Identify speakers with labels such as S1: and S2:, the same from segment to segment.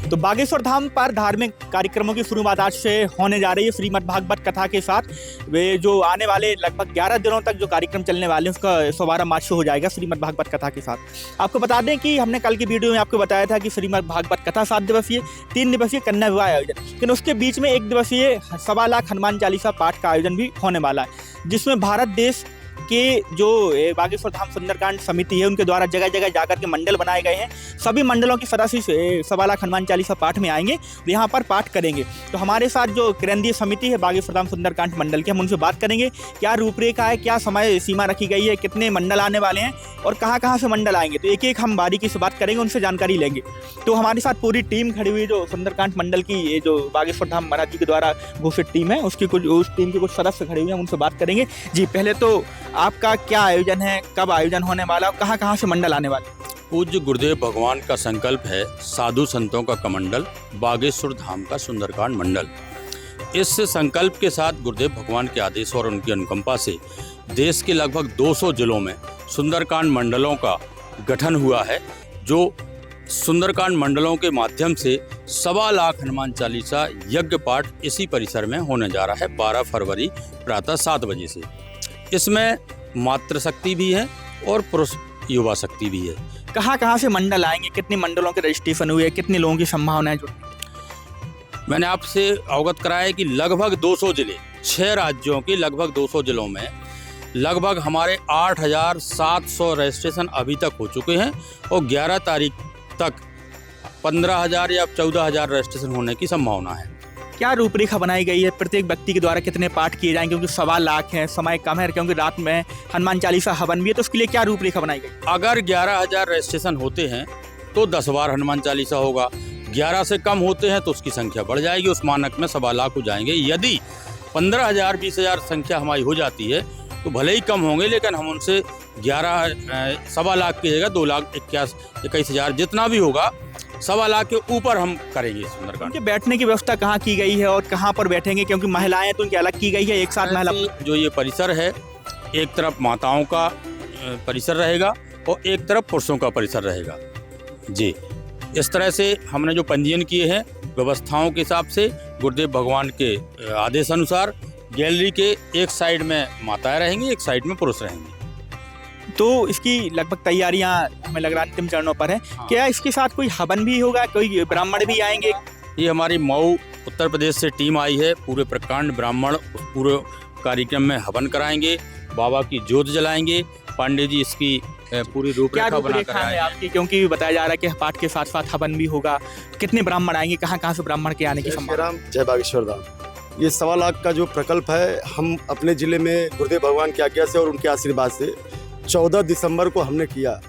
S1: तो बागेश्वर धाम पर धार्मिक कार्यक्रमों की शुरुआत आज से होने जा रही है श्रीमद् भागवत कथा के साथ। वे जो आने वाले लगभग 11 दिनों तक जो कार्यक्रम चलने वाले हैं उसका शुभारंभ मार्च से हो जाएगा श्रीमद् भागवत कथा के साथ। आपको बता दें कि हमने कल की वीडियो में आपको बताया था कि श्रीमद् भागवत कथा 7 दिवसीय, 3 दिवसीय कन्या विवाह आयोजन, लेकिन उसके बीच में 1 दिवसीय 1.25 लाख हनुमान चालीसा पाठ का आयोजन भी होने वाला है, जिसमें भारत देश के जो बागेश्वर धाम सुंदरकांड समिति है उनके द्वारा जगह जगह जाकर के मंडल बनाए गए हैं। सभी मंडलों की सदस्य 1.25 लाख हनुमान चालीसा पाठ में आएंगे, यहाँ पर पाठ करेंगे। तो हमारे साथ जो केंद्रीय समिति है बागेश्वर धाम सुंदरकांड मंडल की, हम उनसे बात करेंगे क्या रूपरेखा है, क्या समय सीमा रखी गई है, कितने मंडल आने वाले हैं और कहाँ कहाँ से मंडल आएंगे। तो एक एक हम बारीकी से बात करेंगे, उनसे जानकारी लेंगे। तो हमारे साथ पूरी टीम खड़ी हुई जो सुंदरकांड मंडल की, ये जो बागेश्वर धाम महाराज जी के द्वारा घोषित टीम है उस टीम के कुछ सदस्य खड़े हुए हैं, उनसे बात करेंगे। जी, पहले तो आपका क्या आयोजन है, कब आयोजन होने वाला और कहाँ कहाँ से मंडल आने वाले?
S2: पूज्य गुरुदेव भगवान का संकल्प है साधु संतों का कमंडल, बागेश्वर धाम का सुंदरकांड मंडल। इस संकल्प के साथ गुरुदेव भगवान के आदेश और उनकी अनुकंपा से देश के लगभग 200 जिलों में सुंदरकांड मंडलों का गठन हुआ है, जो सुंदरकांड मंडलों के माध्यम से 1.25 लाख हनुमान चालीसा यज्ञ पाठ इसी परिसर में होने जा रहा है 12 फरवरी प्रातः 7 बजे से। इसमें मातृशक्ति भी है और पुरुष युवा शक्ति भी है।
S1: कहाँ कहाँ से मंडल आएंगे, कितने मंडलों के रजिस्ट्रेशन हुए, कितने लोगों की संभावना है?
S2: मैंने आपसे अवगत कराया कि लगभग 200 जिले, 6 राज्यों के लगभग 200 जिलों में लगभग हमारे 8,700 रजिस्ट्रेशन अभी तक हो चुके हैं और 11 तारीख तक 15,000 या 14,000 रजिस्ट्रेशन होने की संभावना है।
S1: क्या रूपरेखा बनाई गई है, प्रत्येक व्यक्ति के द्वारा कितने पाठ किए जाएंगे, क्योंकि 1.25 लाख है, समय कम है, क्योंकि रात में हनुमान चालीसा हवन भी है, तो उसके लिए क्या रूपरेखा बनाई गई?
S2: अगर 11,000 रजिस्ट्रेशन होते हैं तो 10 बार हनुमान चालीसा होगा। 11 से कम होते हैं तो उसकी संख्या बढ़ जाएगी, उस मानक में 1.25 लाख हो जाएंगे। यदि 15,000 20,000 संख्या हमारी हो जाती है तो भले ही कम होंगे, लेकिन हम उनसे 1.25 लाख की जगह 2,21,000 जितना भी होगा 1.25 लाख के ऊपर हम करेंगे सुंदरकांड।
S1: उनके बैठने की व्यवस्था कहाँ की गई है और कहाँ पर बैठेंगे, क्योंकि महिलाएं तो उनकी अलग की गई है, एक साथ महिला
S2: जो ये परिसर है, एक तरफ माताओं का परिसर रहेगा और एक तरफ पुरुषों का परिसर रहेगा। जी, इस तरह से हमने जो पंजीयन किए हैं व्यवस्थाओं के हिसाब से गुरुदेव भगवान के आदेश अनुसार गैलरी के एक साइड में माताएं रहेंगी, एक साइड में पुरुष रहेंगे।
S1: तो इसकी लगभग तैयारियां हमें लग रहा है अंतिम चरणों पर है। हाँ। क्या इसके साथ कोई हवन भी होगा, कोई ब्राह्मण भी आएंगे?
S2: ये हमारी मऊ उत्तर प्रदेश से टीम आई है, पूरे प्रकांड ब्राह्मण उस पूरे कार्यक्रम में हवन कराएंगे, बाबा की ज्योत जलाएंगे, पांडे जी इसकी पूरी रूपरेखा बनाकर आए
S1: आपकी, क्योंकि बताया जा रहा है कि पाठ के साथ साथ हवन भी होगा। कितने ब्राह्मण आएंगे, कहाँ कहाँ से ब्राह्मण के आने की संभावना?
S3: जय बागेश्वर धाम। ये 1.25 लाख का जो प्रकल्प है, हम अपने जिले में गुरुदेव भगवान की आज्ञा से और उनके आशीर्वाद से 14 दिसंबर को हमने किया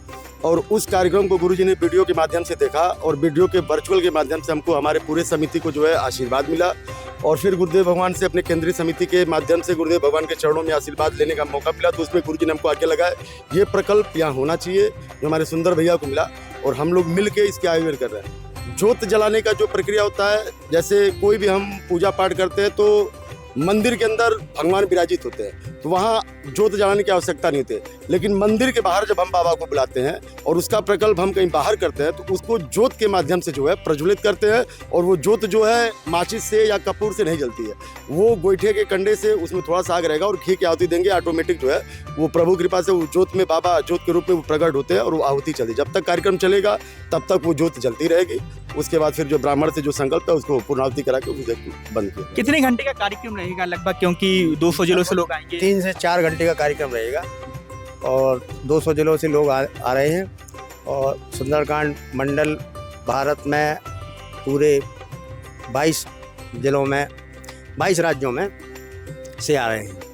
S3: और उस कार्यक्रम को गुरुजी ने वीडियो के माध्यम से देखा और वीडियो के वर्चुअल के माध्यम से हमको हमारे पूरे समिति को जो है आशीर्वाद मिला और फिर गुरुदेव भगवान से अपने केंद्रीय समिति के माध्यम से गुरुदेव भगवान के चरणों में आशीर्वाद लेने का मौका मिला। तो उसमें गुरुजी ने हमको आज्ञा लगाया ये प्रकल्प यहाँ होना चाहिए, जो हमारे सुंदर भैया को मिला और हम लोग मिल के इसके आयोजन कर रहे हैं। ज्योत जलाने का जो प्रक्रिया होता है, जैसे कोई भी हम पूजा पाठ करते हैं तो मंदिर के अंदर भगवान विराजित होते हैं, तो वहाँ ज्योत जलाने की आवश्यकता नहीं होती, लेकिन मंदिर के बाहर जब हम बाबा को बुलाते हैं और उसका प्रकल्प हम कहीं बाहर करते हैं तो उसको ज्योत के माध्यम से जो है प्रज्वलित करते हैं और वो ज्योत जो है माचिस से या कपूर से नहीं जलती है, वो गोईठे के कंडे से उसमें थोड़ा सा आग रहेगा और घी की आहुति देंगे, ऑटोमेटिक जो है वो प्रभु कृपा से वो ज्योत में बाबा ज्योत के रूप में वो प्रकट होते हैं और वो आहुति चलती। जब तक कार्यक्रम चलेगा तब तक वो ज्योत जलती रहेगी। उसके बाद फिर जो ब्राह्मण से जो संकल्प है उसको पूर्णाहुति करा के बंद किया।
S1: कितने घंटे का कार्यक्रम रहेगा लगभग, क्योंकि 200 जिलों से लोग आएंगे?
S4: 3 से 4 घंटे का कार्यक्रम रहेगा और 200 जिलों से लोग आ रहे हैं और सुंदरकांड मंडल भारत में पूरे 22 जिलों में 22 राज्यों में से आ रहे हैं।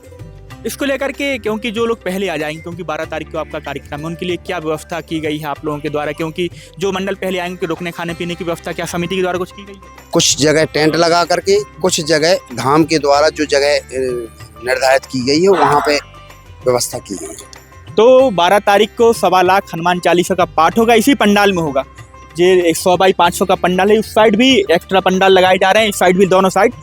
S1: इसको लेकर के, क्योंकि जो लोग पहले आ जाएंगे, क्योंकि 12 तारीख को आपका कार्यक्रम है, उनके लिए क्या व्यवस्था की गई है आप लोगों के द्वारा? क्योंकि जो मंडल पहले आएंगे उनके रुकने खाने पीने की व्यवस्था क्या समिति के द्वारा कुछ की गई?
S4: कुछ जगह टेंट लगा करके, कुछ जगह धाम के द्वारा जो जगह निर्धारित की गई है वहाँ पे व्यवस्था की गई है।
S1: तो 12 तारीख को 1.25 लाख हनुमान चालीसा का पाठ होगा, इसी पंडाल में होगा। जो 100 बाई 500 का पंडाल है, उस साइड भी एक्स्ट्रा पंडाल लगाए जा रहे हैं, इस साइड भी दोनों साइड,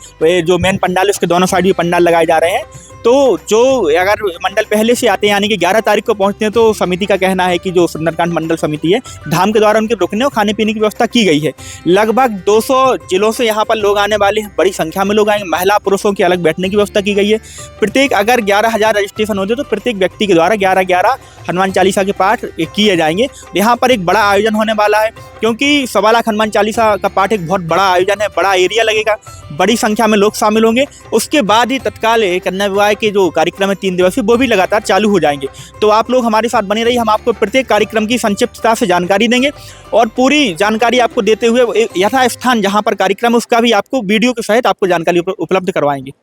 S1: जो मेन पंडाल है उसके दोनों साइड भी पंडाल लगाए जा रहे हैं। तो जो अगर मंडल पहले से आते हैं यानी कि 11 तारीख को पहुंचते हैं, तो समिति का कहना है कि जो सुंदरकांड मंडल समिति है, धाम के द्वारा उनके रुकने और खाने पीने की व्यवस्था की गई है। लगभग 200 जिलों से यहाँ पर लोग आने वाले हैं, बड़ी संख्या में लोग आएंगे, महिला पुरुषों की अलग बैठने की व्यवस्था की गई है। प्रत्येक अगर 11,000 रजिस्ट्रेशन होते तो प्रत्येक व्यक्ति के द्वारा 11-11 हनुमान चालीसा के पाठ किए जाएंगे। यहाँ पर एक बड़ा आयोजन होने वाला है, क्योंकि 1.25 लाख हनुमान चालीसा का पाठ एक बहुत बड़ा आयोजन है, बड़ा एरिया लगेगा, बड़ी संख्या में लोग शामिल होंगे। उसके बाद ही तत्काल कन्या विवाह के जो कार्यक्रम है 3 दिवसीय, वो भी लगातार चालू हो जाएंगे। तो आप लोग हमारे साथ बने रहिए, हम आपको प्रत्येक कार्यक्रम की संक्षिप्तता से जानकारी देंगे और पूरी जानकारी आपको देते हुए यथास्थान जहाँ पर कार्यक्रम है उसका भी आपको वीडियो के सहित आपको जानकारी उपलब्ध करवाएंगे।